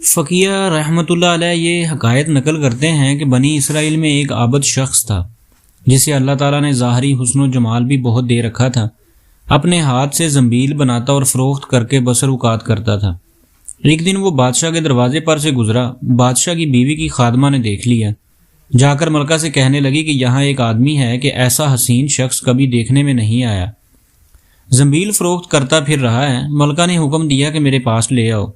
فقیہ رحمۃ اللہ علیہ یہ حکایت نقل کرتے ہیں کہ بنی اسرائیل میں ایک عابد شخص تھا جسے اللہ تعالیٰ نے ظاہری حسن و جمال بھی بہت دے رکھا تھا۔ اپنے ہاتھ سے زنبیل بناتا اور فروخت کر کے بسر اوقات کرتا تھا۔ ایک دن وہ بادشاہ کے دروازے پر سے گزرا۔ بادشاہ کی بیوی کی خادمہ نے دیکھ لیا، جا کر ملکہ سے کہنے لگی کہ یہاں ایک آدمی ہے کہ ایسا حسین شخص کبھی دیکھنے میں نہیں آیا، زنبیل فروخت کرتا پھر رہا ہے۔ ملکہ نے حکم دیا کہ میرے پاس لے آؤ۔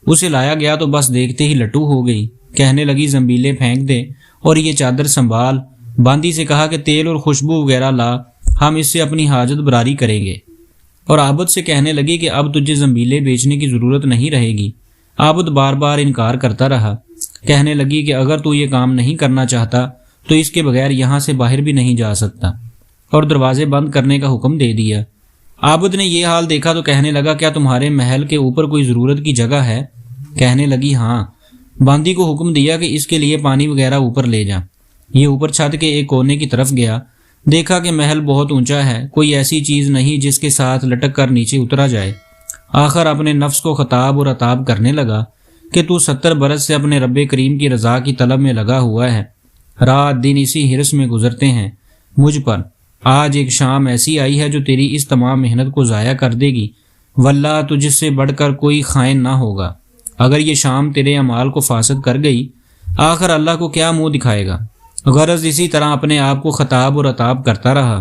اسے لایا گیا تو بس دیکھتے ہی لٹو ہو گئی۔ کہنے لگی زنبیلیں پھینک دے اور یہ چادر سنبھال۔ باندی سے کہا کہ تیل اور خوشبو وغیرہ لا، ہم اس سے اپنی حاجت براری کریں گے۔ اور عابد سے کہنے لگی کہ اب تجھے زنبیلیں بیچنے کی ضرورت نہیں رہے گی۔ عابد بار بار انکار کرتا رہا۔ کہنے لگی کہ اگر تو یہ کام نہیں کرنا چاہتا تو اس کے بغیر یہاں سے باہر بھی نہیں جا سکتا، اور دروازے بند کرنے کا حکم دے دیا۔ عابد نے یہ حال دیکھا تو کہنے لگا کیا تمہارے محل کے اوپر کوئی ضرورت کی جگہ ہے؟ کہنے لگی ہاں۔ باندی کو حکم دیا کہ اس کے لیے پانی وغیرہ اوپر لے جا۔ یہ اوپر چھت کے ایک کونے کی طرف گیا، دیکھا کہ محل بہت اونچا ہے، کوئی ایسی چیز نہیں جس کے ساتھ لٹک کر نیچے اترا جائے۔ آخر اپنے نفس کو خطاب اور عتاب کرنے لگا کہ تو 70 برس سے اپنے رب کریم کی رضا کی طلب میں لگا ہوا ہے، رات دن اسی حرص میں گزرتے ہیں مجھ پر۔ آج ایک شام ایسی آئی ہے جو تیری اس تمام محنت کو ضائع کر دے گی۔ واللہ تجھ سے بڑھ کر کوئی خائن نہ ہوگا۔ اگر یہ شام تیرے اعمال کو فاسد کر گئی، آخر اللہ کو کیا منہ دکھائے گا؟ غرض اسی طرح اپنے آپ کو خطاب اور عتاب کرتا رہا۔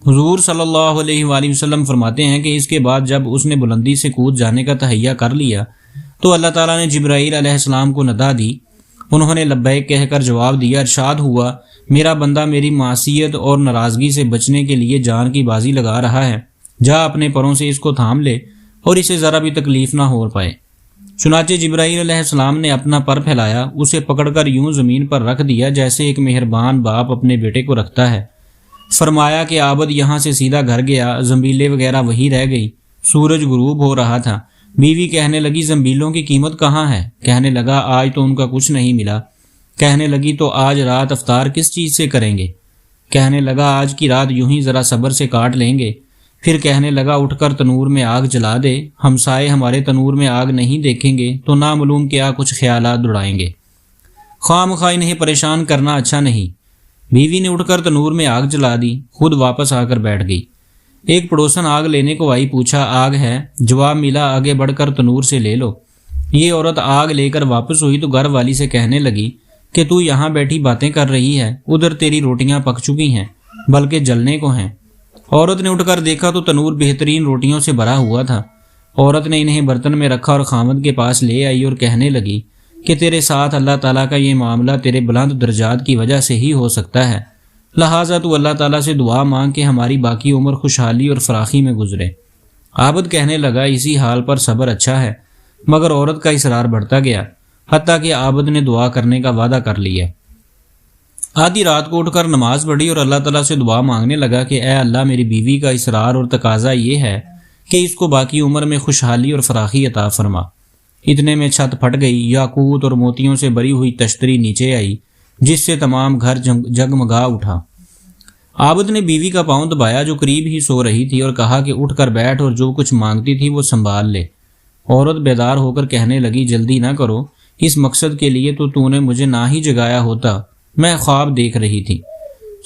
حضور صلی اللہ علیہ وآلہ وسلم فرماتے ہیں کہ اس کے بعد جب اس نے بلندی سے کود جانے کا تہیہ کر لیا تو اللہ تعالیٰ نے جبرائیل علیہ السلام کو ندا دی۔ انہوں نے لبیک کہہ کر جواب دیا۔ ارشاد ہوا، میرا بندہ میری معصیت اور ناراضگی سے بچنے کے لیے جان کی بازی لگا رہا ہے، جا اپنے پروں سے اس کو تھام لے اور اسے ذرا بھی تکلیف نہ ہو پائے۔ چنانچہ جبرائیل علیہ السلام نے اپنا پر پھیلایا، اسے پکڑ کر یوں زمین پر رکھ دیا جیسے ایک مہربان باپ اپنے بیٹے کو رکھتا ہے۔ فرمایا کہ عابد یہاں سے سیدھا گھر گیا، زنبیلیں وغیرہ وہی رہ گئی۔ سورج غروب ہو رہا تھا۔ بیوی کہنے لگی زنبیلوں کی قیمت کہاں ہے؟ کہنے لگا آج تو ان کا کچھ نہیں ملا۔ کہنے لگی تو آج رات افطار کس چیز سے کریں گے؟ کہنے لگا آج کی رات یوں ہی ذرا صبر سے کاٹ لیں گے۔ پھر کہنے لگا اٹھ کر تنور میں آگ جلا دے، ہمسائے ہمارے تنور میں آگ نہیں دیکھیں گے تو نامعلوم کیا کچھ خیالات دڑائیں گے، خواہ مخواہ انہیں پریشان کرنا اچھا نہیں۔ بیوی نے اٹھ کر تنور میں آگ جلا دی، خود واپس آ کر بیٹھ گئی۔ ایک پڑوسن آگ لینے کو آئی، پوچھا آگ ہے؟ جواب ملا آگے بڑھ کر تنور سے لے لو۔ یہ عورت آگ لے کر واپس ہوئی تو گھر والی سے کہنے لگی کہ تو یہاں بیٹھی باتیں کر رہی ہے، ادھر تیری روٹیاں پک چکی ہیں بلکہ جلنے کو ہیں۔ عورت نے اٹھ کر دیکھا تو تنور بہترین روٹیوں سے بھرا ہوا تھا۔ عورت نے انہیں برتن میں رکھا اور خامد کے پاس لے آئی اور کہنے لگی کہ تیرے ساتھ اللہ تعالیٰ کا یہ معاملہ تیرے بلند درجات کی وجہ سے ہی ہو سکتا ہے، لہٰذا تو اللہ تعالیٰ سے دعا مانگ کہ ہماری باقی عمر خوشحالی اور فراخی میں گزرے۔ عابد کہنے لگا اسی حال پر صبر اچھا ہے، مگر عورت کا اصرار بڑھتا گیا، حتیٰ کہ عابد نے دعا کرنے کا وعدہ کر لیا۔ آدھی رات کو اٹھ کر نماز پڑھی اور اللہ تعالیٰ سے دعا مانگنے لگا کہ اے اللہ، میری بیوی کا اصرار اور تقاضا یہ ہے کہ اس کو باقی عمر میں خوشحالی اور فراخی عطا فرما۔ اتنے میں چھت پھٹ گئی، یاقوت اور موتیوں سے بری ہوئی تشتری نیچے آئی جس سے تمام گھر جگمگا اٹھا۔ عابد نے بیوی کا پاؤں دبایا جو قریب ہی سو رہی تھی اور کہا کہ اٹھ کر بیٹھ اور جو کچھ مانگتی تھی وہ سنبھال لے۔ عورت بیدار ہو کر کہنے لگی جلدی نہ کرو، اس مقصد کے لیے تو نے مجھے نہ ہی جگایا ہوتا، میں خواب دیکھ رہی تھی۔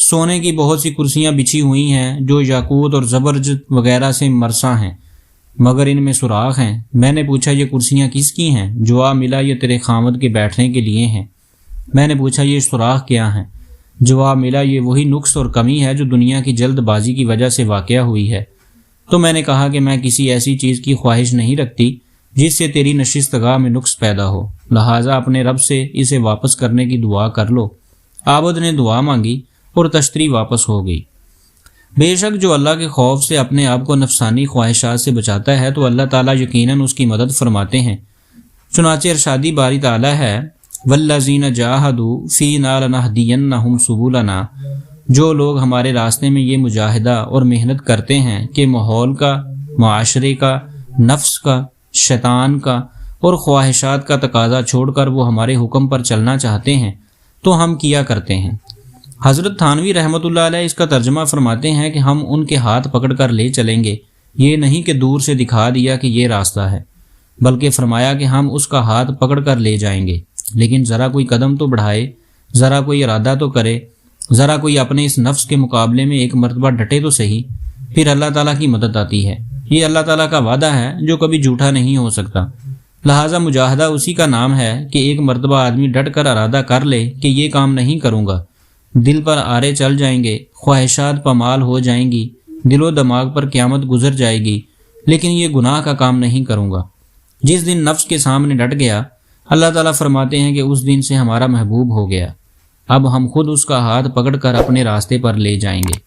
سونے کی بہت سی کرسیاں بچھی ہوئی ہیں جو یاقوت اور زبرجد وغیرہ سے مرصع ہیں، مگر ان میں سوراخ ہیں۔ میں نے پوچھا یہ کرسیاں کس کی ہیں؟ جواب ملا یہ تیرے خامد کے بیٹھنے کے لیے ہیں۔ میں نے پوچھا یہ سوراخ کیا ہیں؟ جواب ملا یہ وہی نقص اور کمی ہے جو دنیا کی جلد بازی کی وجہ سے واقع ہوئی ہے۔ تو میں نے کہا کہ میں کسی ایسی چیز کی خواہش نہیں رکھتی جس سے تیری نشستگاہ میں نقص پیدا ہو، لہٰذا اپنے رب سے اسے واپس کرنے کی دعا کر لو۔ عابد نے دعا مانگی اور تشتری واپس ہو گئی۔ بے شک جو اللہ کے خوف سے اپنے آپ کو نفسانی خواہشات سے بچاتا ہے تو اللہ تعالیٰ یقیناً اس کی مدد فرماتے ہیں۔ چنانچہ ارشادی باری تعالیٰ ہے والذین جاہدوا فینا لنہدینہم سبلنا، جو لوگ ہمارے راستے میں یہ مجاہدہ اور محنت کرتے ہیں کہ ماحول کا، معاشرے کا، نفس کا، شیطان کا اور خواہشات کا تقاضا چھوڑ کر وہ ہمارے حکم پر چلنا چاہتے ہیں تو ہم کیا کرتے ہیں۔ حضرت تھانوی رحمۃ اللہ علیہ اس کا ترجمہ فرماتے ہیں کہ ہم ان کے ہاتھ پکڑ کر لے چلیں گے، یہ نہیں کہ دور سے دکھا دیا کہ یہ راستہ ہے۔ بلکہ فرمایا کہ ہم اس کا ہاتھ پکڑ کر لے جائیں گے، لیکن ذرا کوئی قدم تو بڑھائے، ذرا کوئی ارادہ تو کرے، ذرا کوئی اپنے اس نفس کے مقابلے میں ایک مرتبہ ڈٹے تو صحیح، پھر اللہ تعالیٰ کی مدد آتی ہے۔ یہ اللہ تعالیٰ کا وعدہ ہے جو کبھی جھوٹا نہیں ہو سکتا۔ لہٰذا مجاہدہ اسی کا نام ہے کہ ایک مرتبہ آدمی ڈٹ کر ارادہ کر لے کہ یہ کام نہیں کروں گا، دل پر آرے چل جائیں گے، خواہشات پامال ہو جائیں گی، دل و دماغ پر قیامت گزر جائے گی، لیکن یہ گناہ کا کام نہیں کروں گا۔ جس دن نفس کے سامنے ڈٹ گیا، اللہ تعالیٰ فرماتے ہیں کہ اس دن سے ہمارا محبوب ہو گیا، اب ہم خود اس کا ہاتھ پکڑ کر اپنے راستے پر لے جائیں گے۔